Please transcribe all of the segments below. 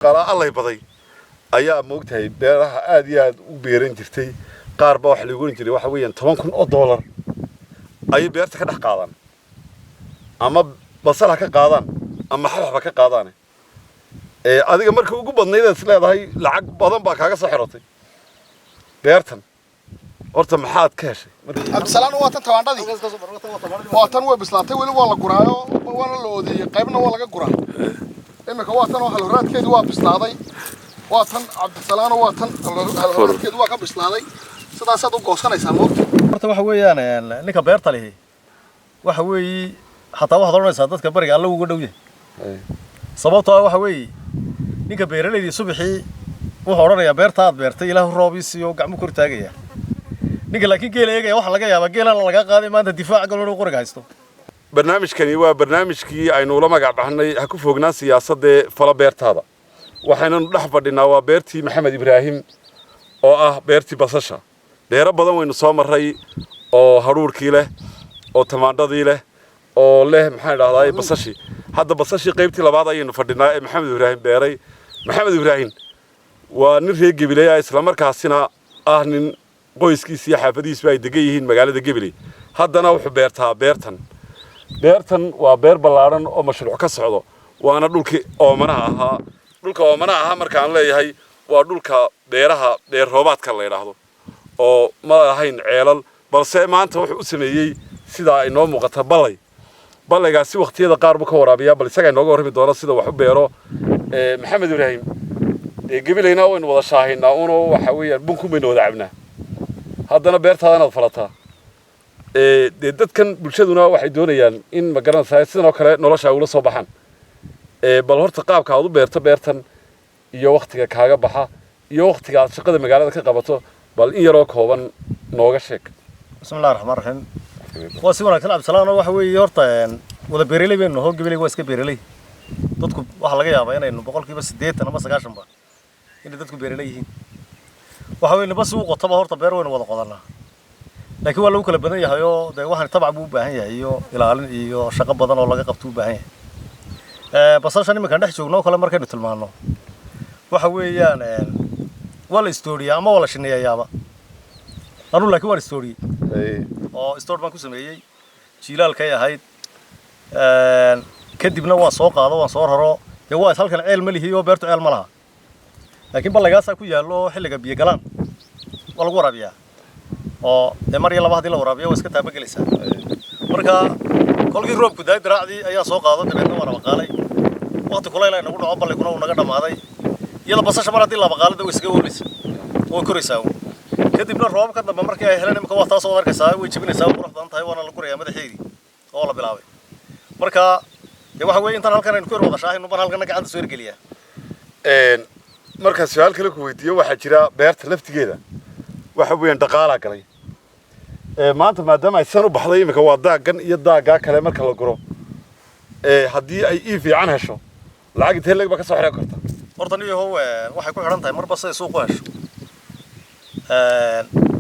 qala allay baday ayaa moogtahay beeraha aad iyo aad u beeran jirtay qaar ba wax lagu jiray waxa weeyaan $10,000 ay beerta ka dhax qaadaan ama basal ka qaadaan ama xabxaba ka qaadaan adiga markii ugu badnayd is leedahay lacag badan baa kaaga soo xirotay beertan horta maxaad ka heshay absalaan waa tan tabaandhadii waa tan way bislaatay wali waa la guraayo waana la oodiyay qaybna waa laga guraa imika waa tan waxa raadkeedu waa bislaaday waa tan absalaan waa tan raadkeedu waa ka bislaaday sidaas aad u goosanaysaa moogta horta waxa weeyaan ninka beerta leh waxa weey hatta waxa doonaysa dadka bariga alla ugu dhow yahay sababtoo ah waxa weey ninka beeralayda subaxii wuxuu oranayaa beertaad beertay ilaahu roobiis iyo gacmo kor taagaya ninka laakiin geelayaga waxa laga yaabaa geelana laga qaaday maanta difaac galoo qoriga haysto barnaamijkani waa barnaamijkii aynu la magac baxnay ha ku foognaa siyaasadda fala beertaada waxaynu dhex fadhinaa waa beertii Maxamed Ibraahim oo ah beertii basasha beero badan waynu soo maray oo haruurkii leh oo tamaandhadii leh oo leh maxay dhahday basashi hadda basashi qaybtii labaad ayaynu fadhinaa ee Maxamed Ibraahim beeray Maxamed Ibraahim waa nin reer Gabiley isla markaasina ah nin qoyskiisa iyo xaafadiisa ay degan yihiin magaalada Gabiley haddana wuxuu beertaa beertan waa beer ballaaran oo mashruuc ka socdo waana dhulkii oomanaha ahaa dhulka oomanaha ahaa markaan leeyahay waa dhulka beeraha dheer roobaadka la yiraahdo oo ma ahayn ceelal balse maanta wuxuu u sameeyay sida ay noo muuqata balaygaasi waqtiyada qaar buu ka waraabiyaa bal isaga inooga warrami doona sida wax u beero Maxamed Ibraahim Gabileyna waynu wada shaahaynaa uuna waxa weeyaan bunku baynu wada cabnaa haddana beertaadana falataa dadkan bulshaduna waxay doonayaan in ma garanaysaa sidoo kale nolosha ula soo baxaan bal horta qaabka aad u beerto beertan iyo waqtiga kaaga baxa iyo waqtiga aad shaqada magaalada ka qabato bal in yaroo kooban nooga sheeg bismillaahir rahmaanir rahiim waa si wanaagsan absalaan waxa weey horta wada beeraley been noo Gabiley waa iska beeraley dadku waxa laga yaabaa inay boqolkiiba 80 ama 90 ba in dadku beeraley yihiin waxa weey nabas uu qotaba horta beer weyn wada qodanaa laakiin waa lagu kala badan yahay oo waxaan tabac buu baahan yahay iyo ilaalin iyo shaqo badan oo laga qabto u baahan yahay basashan imika dhex joogno kale markaynu tilmaano waxa weeyaan wala story ama wala shineeyaaba anu laakiin waa story oo story baan ku sameeyay jilaalka yahayd kadibna waa soo qaado waan soo raro waa halkan ceel ma lihiyo beertu ceel ma laha laakiin balagaas ku yaalo xilliga biyo galaan waa lagu waraabiyaa oo mar iyo laba hadii la waraabiyo waa iska taaba galaysaa marka kolkii roobku daay diraacdii ayaa soo qaado dabeedna waa baqaalay waqti kuleyl ay nagu dhaco balay kuna naga dhamaaday iyada basasha mar hadii la baqaalada way iska oolaysaa oo koraysaa kadibna roobka dambe markii ay heleen imka waa taas oo arkaysaa way jibinaysaa qurux badan tahay waana la gurayaa madaxeedii oo la bilaabay marka waxa weey intaan halkan aynu ku wada shaahayno ban halkan gacanta soo ergeliyaa marka su'aal kale ku weydiiyo waxa jira beerta laftigeeda waxa weeyaan dhaqaalaha galay maanta maadaama ay san u baxday imika waa daagan iyo daaga kale marka la guro haddii ay fiican hesho lacag intee leeg ba ka soo xireen karta horta niyo waxay ku xiran tahay marba say suuq u hesho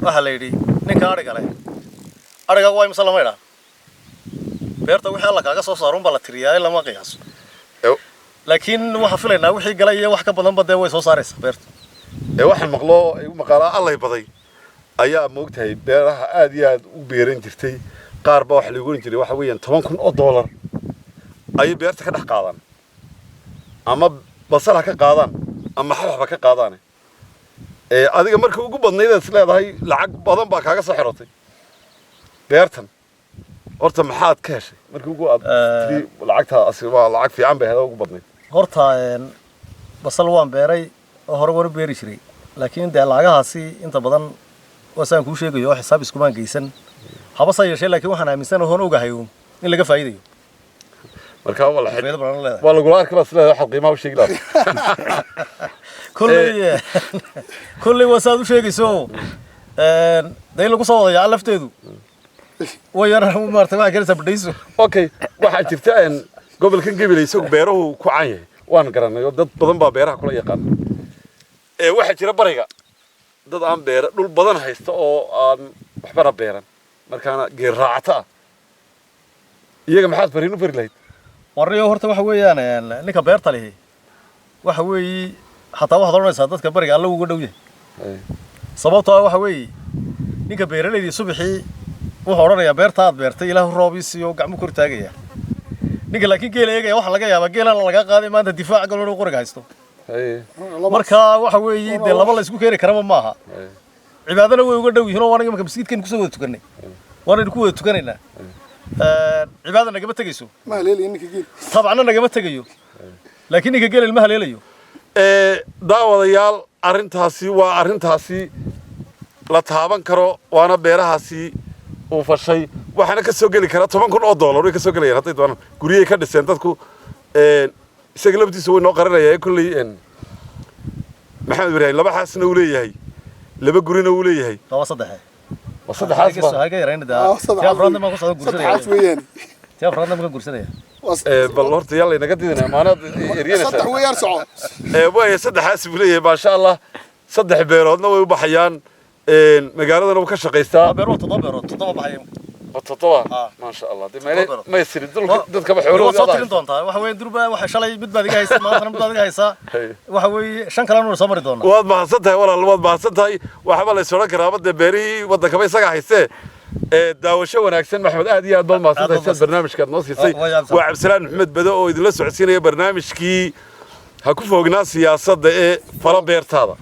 waxa la yiri ninka ariga waa imisa lama idhaa beerta wixii alla kaaga soo saarun baa la tiriyaa lama qiyaaso laakiin waxa filaynaa wixii galay iyo wax ka badan baday way soo saaraysaa beerta waxaan maqala allay baday ayaa moogtahay beeraha aad iyo aad u beeran jirtay qaar ba wax lagu jiray waxa weeyaan $10,000 ay beerta ka dhax qaadaan ama basal ka qaadaan ama xabxaba ka qaadaan adiga markii ugu badnayd is leedahay lacag badan baa kaaga soo xirotay beertan horta maxaad ka heshay markii ugu lacagta asii lacag fiican bay ugu badnayd horta basal waan beeray oo hore war beeri jiray laakiin lacagahaasi inta badan wasaan ku sheegayo xisaab isku maan geysan haba sa yeeshay laakiin waxaan aaminsan oo ogahay in laga faa'iideeyo marka wala lagu arkaa sida waxa qiimaha u sheegi lahaa kulli wasaad u sheegayso day lagu soo wadayaa lafteedu wayar maartay waxa kale sabdayso okay waxa jirta gobolkan Gabiley isagu beeruhu ku caan yahay waan garanay dad badan baa beeraha kula yaqaan waxa jira bariga dad aan beer dhul badan haysta oo aan waxba beeran markaana geer raacata iyaga maxaad fariin u fari lahayd warriyo horta waxa weeyaan ninka beerta leh waxa weeye xataa waxaad oranaysaa dadka bariga alla uga dhow yahay sababtoo ah waxa weeye ninka beeralayda subaxii wuxuu oranayaa beerta aad beertay ilaahu roob iyo gacmo kor taagaya ninka laakiin geel eegaya waxa laga yaabaa geelana laga qaaday maanta difaac galoo qoriga haysto marka waxa weeye de laba la isku keeni karaba maaha cibaadana way uga dhow yihiin oo aniga marka masjidkan ku soo wada tukanay waana ku wada tukanaynaa cibaadana nagama tagayso ma leelay ninka geel tabcana nagama tagayo laakiin ninka geel ma haleelayo daawadayaal arrintaasi waa arrintaasi la taaban karo waana beerahaasi uu fashay waxaana ka soo gali kara $10,000 way ka soo galayaan hadday doonaan guriyay ka dhiseen dadku isaga laftiisa way noo qaranayaan kulley maxamed ibraahim laba xaasna uu leeyahay laba gurina uu leeyahay waa saddex xaas ba haga yarayna afraadna ma ku soo gursanaya weeyaan afraadna ma gursanaya bal horta yalla inaga didina maanad eriyeenaysa saddex weeyaan soco way saddex xaas buu leeyahay ma sha Allah saddex beeroodna way u baxayaan magaaladana uu ka shaqeystaa beerood toddoba baxay toddoba ma sha Allah ma yasir dadka ba xoolo soo tirin doontaa waxa weeye durba waxa shalay mid baad iga haysaa maanta mid baad iga haysaa waxa weeye shan kale oo soo mari doona waad mahadsantahay walaal waad mahadsantahay waxba la soo karaa badda beerihii waddanka ba isaga haystee daawasho wanaagsan maxamed aad iyo aad baad mahadsantahay barnaamijkaad noo siisay waa Cabdisalaan Maxamed Bado oo idin la socodsiinaya barnaamijkii ha ku foognaa siyaasadda ee fala beertaada